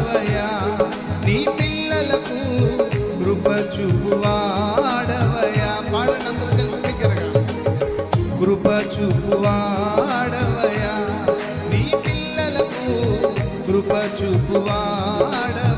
చూపువాడవయా, నీ పిల్లలకు కృప చూపువాడవయా. పాడండి అందరూ కలిసి దగ్గరగా. కృప చూపువాడవయా, నీ పిల్లలకు కృప చూపువాడవయా.